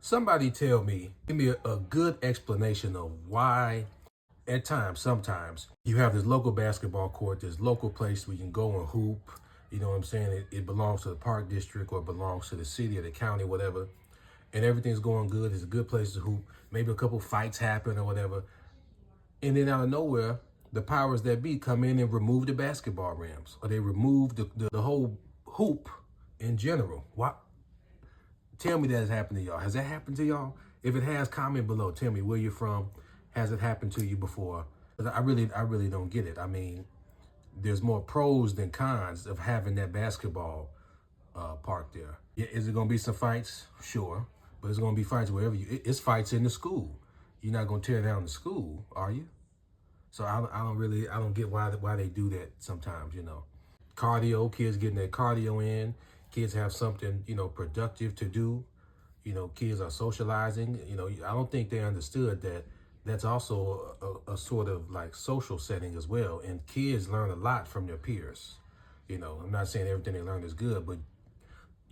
Somebody tell me, give me a good explanation of why at times, sometimes, you have this local basketball court, this local place where you can go and hoop. You know what I'm saying? It belongs to the park district or it belongs to the city or the county, whatever. And everything's going good. It's a good place to hoop. Maybe a couple fights happen or whatever. And then out of nowhere, the powers that be come in and remove the basketball rims, or they remove the whole hoop in general. Why? Tell me that has happened to y'all. Has that happened to y'all? If it has, comment below. Tell me where you're from. Has it happened to you before? I really don't get it. I mean, there's more pros than cons of having that basketball park there. Yeah, is it gonna be some fights? Sure, but it's gonna be fights wherever it's fights in the school. You're not gonna tear down the school, are you? So I don't get why they do that sometimes. Cardio, kids getting their cardio in. Kids have something productive to do. Kids are socializing. I don't think they understood that that's also a sort of like social setting as well. And kids learn a lot from their peers. I'm not saying everything they learn is good, but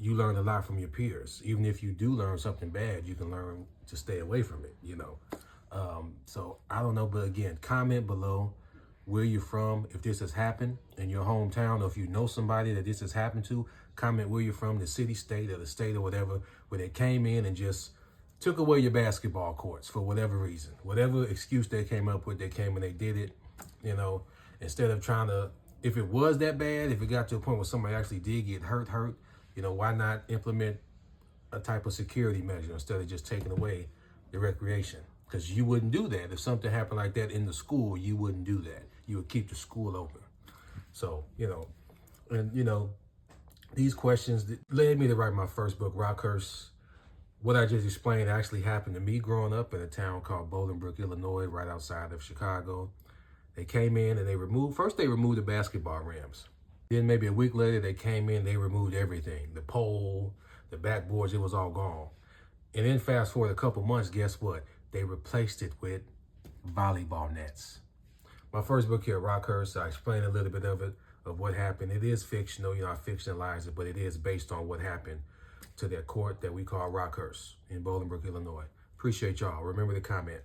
you learn a lot from your peers. Even if you do learn something bad, you can learn to stay away from it, So I don't know, but again, comment below where you're from. If this has happened in your hometown, or if you know somebody that this has happened to, comment where you're from, the city, state, or the state or whatever, where they came in and just took away your basketball courts for whatever reason. Whatever excuse they came up with, they came and they did it, instead of trying to, if it was that bad, if it got to a point where somebody actually did get hurt, why not implement a type of security measure instead of just taking away the recreation? Because you wouldn't do that. If something happened like that in the school, you wouldn't do that. You would keep the school open. So, these questions led me to write my first book, Rockhurst. What I just explained actually happened to me growing up in a town called Bolingbrook, Illinois, right outside of Chicago. They came in and they removed the basketball rims. Then maybe a week later, they came in, they removed everything. The pole, the backboards, it was all gone. And then fast forward a couple months, guess what? They replaced it with volleyball nets. My first book here, Rockhurst, I explain a little bit of it, of what happened. It is fictional, I fictionalize it, but it is based on what happened to that court that we call Rockhurst in Bolingbrook, Illinois. Appreciate y'all. Remember to comment.